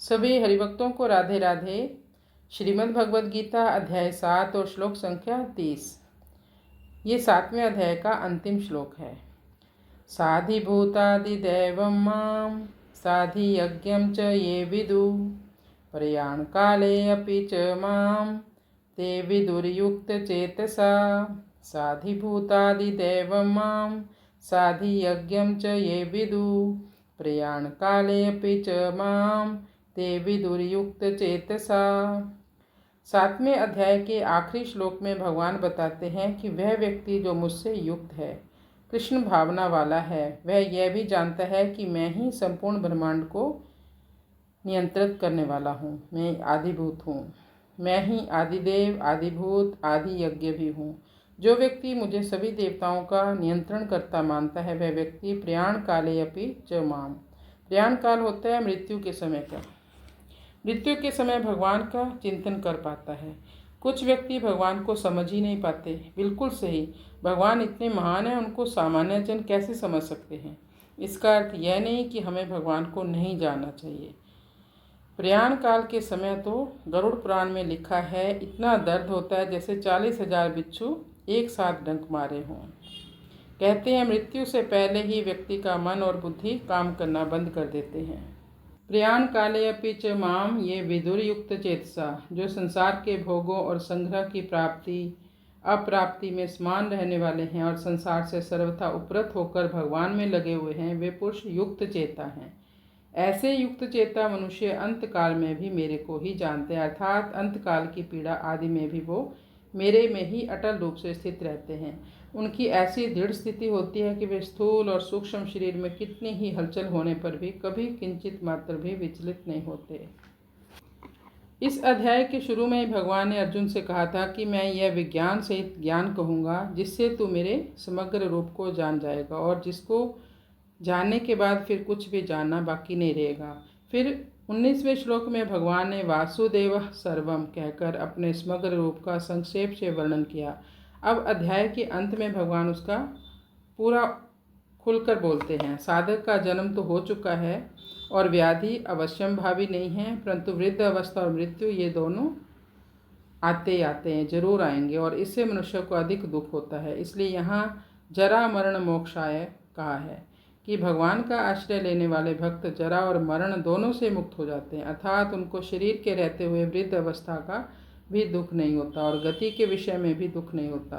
सभी हरिभक्तों को राधे राधे। श्रीमद् भगवद गीता अध्याय 7 और श्लोक संख्या 30। ये 7वें अध्याय का अंतिम श्लोक है। साधिभूतादिदैवं मां साधियज्ञं च ये विदु प्रयाण काले अपि च मां ते विदुर्युक्तचेतसा। साधिभूतादिदैवं मां साधियज्ञं च ये विदु प्रयाण काले अपि च मां ते विदुर्युक्तचेतसा। 7वें अध्याय के आखिरी श्लोक में भगवान बताते हैं कि वह व्यक्ति जो मुझसे युक्त है, कृष्ण भावना वाला है, वह यह भी जानता है कि मैं ही संपूर्ण ब्रह्मांड को नियंत्रित करने वाला हूँ। मैं आदिभूत हूँ। मैं ही आदिदेव, आदिभूत, आदि यज्ञ भी हूँ। जो व्यक्ति मुझे सभी देवताओं का नियंत्रण करता मानता है, वह व्यक्ति प्रयाण काले अपि च माम। प्रयाण काल होता है मृत्यु के समय का। मृत्यु के समय भगवान का चिंतन कर पाता है। कुछ व्यक्ति भगवान को समझ ही नहीं पाते। बिल्कुल सही, भगवान इतने महान हैं, उनको सामान्य जन कैसे समझ सकते हैं। इसका अर्थ यह नहीं कि हमें भगवान को नहीं जानना चाहिए। प्रयाण काल के समय तो गरुड़ पुराण में लिखा है, इतना दर्द होता है जैसे 40,000 बिच्छू एक साथ डंक मारे हों। कहते हैं मृत्यु से पहले ही व्यक्ति का मन और बुद्धि काम करना बंद कर देते हैं। प्रयाण काले अपि च माम ये विदुर्युक्त चेतसा, जो संसार के भोगों और संग्रह की प्राप्ति अप्राप्ति में समान रहने वाले हैं और संसार से सर्वथा उपरत होकर भगवान में लगे हुए हैं, वे पुरुष युक्त चेता हैं। ऐसे युक्त चेता मनुष्य अंत काल में भी मेरे को ही जानते हैं, अर्थात अंत काल की पीड़ा आदि में भी वो मेरे में ही अटल रूप से स्थित रहते हैं। उनकी ऐसी दृढ़ स्थिति होती है कि वे स्थूल और सूक्ष्म शरीर में कितनी ही हलचल होने पर भी कभी किंचित मात्र भी विचलित नहीं होते। इस अध्याय के शुरू में भगवान ने अर्जुन से कहा था कि मैं यह विज्ञान सहित ज्ञान कहूँगा जिससे तू मेरे समग्र रूप को जान जाएगा और जिसको जानने के बाद फिर कुछ भी जानना बाकी नहीं रहेगा। फिर 19वें श्लोक में भगवान ने वासुदेव सर्वम कहकर अपने समग्र रूप का संक्षेप से वर्णन किया। अब अध्याय के अंत में भगवान उसका पूरा खुलकर बोलते हैं। साधक का जन्म तो हो चुका है और व्याधि अवश्यम भावी नहीं है, परंतु वृद्ध अवस्था और मृत्यु ये दोनों आते आते हैं, जरूर आएंगे और इससे मनुष्य को अधिक दुख होता है। इसलिए यहाँ जरा मरण मोक्षाय कहा है कि भगवान का आश्रय लेने वाले भक्त जरा और मरण दोनों से मुक्त हो जाते हैं, अर्थात उनको शरीर के रहते हुए वृद्ध अवस्था का भी दुख नहीं होता और गति के विषय में भी दुख नहीं होता।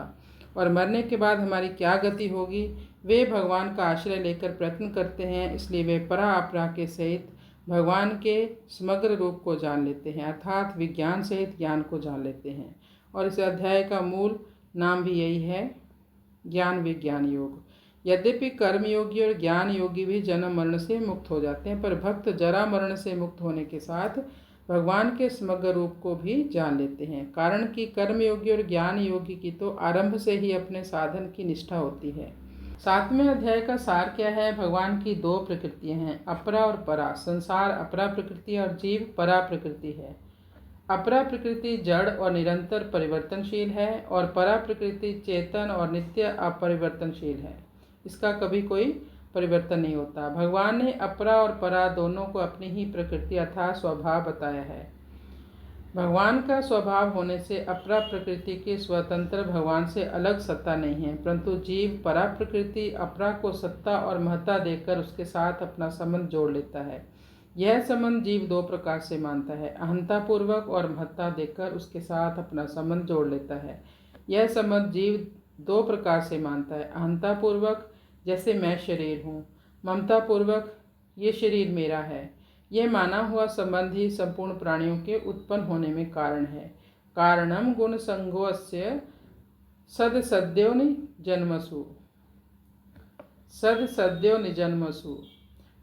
और मरने के बाद हमारी क्या गति होगी, वे भगवान का आश्रय लेकर प्रयत्न करते हैं। इसलिए वे परा अपरा के सहित भगवान के समग्र रूप को जान लेते हैं, अर्थात विज्ञान सहित ज्ञान को जान लेते हैं। और इस अध्याय का मूल नाम भी यही है, ज्ञान विज्ञान योग। यद्यपि कर्मयोगी और ज्ञान योगी भी जन्म मरण से मुक्त हो जाते हैं, पर भक्त जरा मरण से मुक्त होने के साथ भगवान के समग्र रूप को भी जान लेते हैं। कारण कि कर्मयोगी और ज्ञान योगी की तो आरंभ से ही अपने साधन की निष्ठा होती है। 7वें अध्याय का सार क्या है? भगवान की दो प्रकृतियां हैं, अपरा और परा। संसार अपरा प्रकृति और जीव परा प्रकृति है। अपरा प्रकृति जड़ और निरंतर परिवर्तनशील है और परा प्रकृति चेतन और नित्य अपरिवर्तनशील है। इसका कभी कोई परिवर्तन नहीं होता। भगवान ने अपरा और परा दोनों को अपनी ही प्रकृति अर्थात स्वभाव बताया है। भगवान का स्वभाव होने से अपरा प्रकृति के स्वतंत्र भगवान से अलग सत्ता नहीं है, परंतु जीव परा प्रकृति अपरा को सत्ता और महत्ता देकर उसके साथ अपना संबंध जोड़ लेता है। यह संबंध जीव दो प्रकार से मानता है, अहंता पूर्वक और महत्ता देकर उसके साथ अपना संबंध जोड़ लेता है। यह संबंध जीव दो प्रकार से मानता है, अहंता पूर्वक जैसे मैं शरीर हूँ, ममता पूर्वक ये शरीर मेरा है। यह माना हुआ संबंध ही संपूर्ण प्राणियों के उत्पन्न होने में कारण है। कारणम गुण संगोस्य सदसद्यो निजन्मसु सदसद्यो निजन्मसु।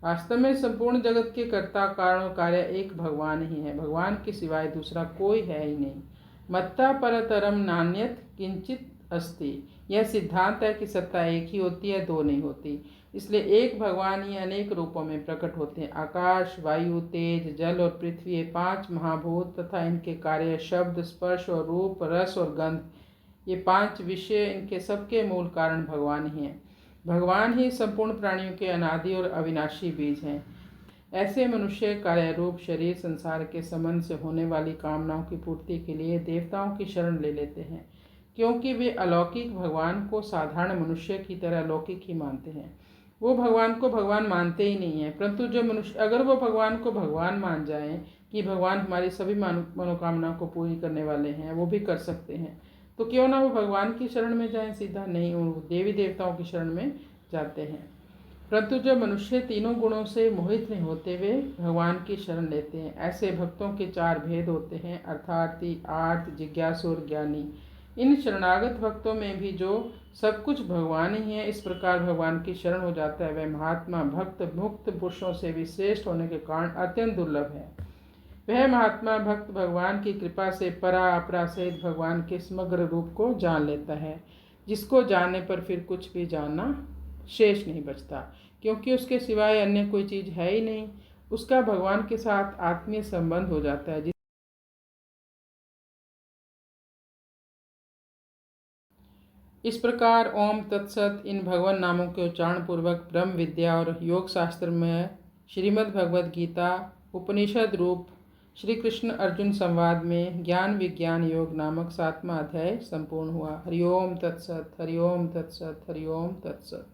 वास्तव में संपूर्ण जगत के कर्ता कारण और कार्य एक भगवान ही है। भगवान के सिवाय दूसरा कोई है ही नहीं। मत्ता परतरम नान्यत किंचित अस्ति। यह सिद्धांत है कि सत्ता एक ही होती है, दो नहीं होती। इसलिए एक भगवान ही अनेक रूपों में प्रकट होते हैं। आकाश, वायु, तेज, जल और पृथ्वी, ये 5 महाभूत तथा इनके कार्य शब्द, स्पर्श और रूप, रस और गंध, ये 5 विषय, इनके सबके मूल कारण भगवान ही हैं। भगवान ही संपूर्ण प्राणियों के अनादि और अविनाशी बीज हैं। ऐसे मनुष्य कार्यरूप शरीर संसार के संबंध से होने वाली कामनाओं की पूर्ति के लिए देवताओं की शरण ले लेते हैं, क्योंकि वे अलौकिक भगवान को साधारण मनुष्य की तरह लौकिक ही मानते हैं। वो भगवान को भगवान मानते ही नहीं हैं, परंतु जो मनुष्य अगर वो भगवान को भगवान मान जाएं कि भगवान हमारी सभी मनोकामनाओं को पूरी करने वाले हैं, वो भी कर सकते हैं, तो क्यों ना वो भगवान की शरण में जाएं सीधा, नहीं वो देवी देवताओं की शरण में जाते हैं। परंतु जो मनुष्य तीनों गुणों से मोहित नहीं होते वे भगवान की शरण लेते हैं। ऐसे भक्तों के 4 भेद होते हैं, अर्थार्थी, आर्त, जिज्ञासु और ज्ञानी। इन शरणागत भक्तों में भी जो सब कुछ भगवान ही है, इस प्रकार भगवान की शरण हो जाता है, वह महात्मा भक्त मुक्त पुरुषों से भी श्रेष्ठ होने के कारण अत्यंत दुर्लभ है। वह महात्मा भक्त भगवान की कृपा से परा अपरा सहित भगवान के समग्र रूप को जान लेता है, जिसको जानने पर फिर कुछ भी जानना शेष नहीं बचता, क्योंकि उसके सिवाय अन्य कोई चीज है ही नहीं। उसका भगवान के साथ आत्मीय संबंध हो जाता है। इस प्रकार ओम तत्सत इन भगवान नामों के उच्चारण पूर्वक ब्रह्म विद्या और योग शास्त्र में श्रीमद् भगवद गीता उपनिषद रूप श्री कृष्ण अर्जुन संवाद में ज्ञान विज्ञान योग नामक 7वां अध्याय संपूर्ण हुआ। हरिओम तत्सत, हरिओम तत्सत, हरिओम तत्सत।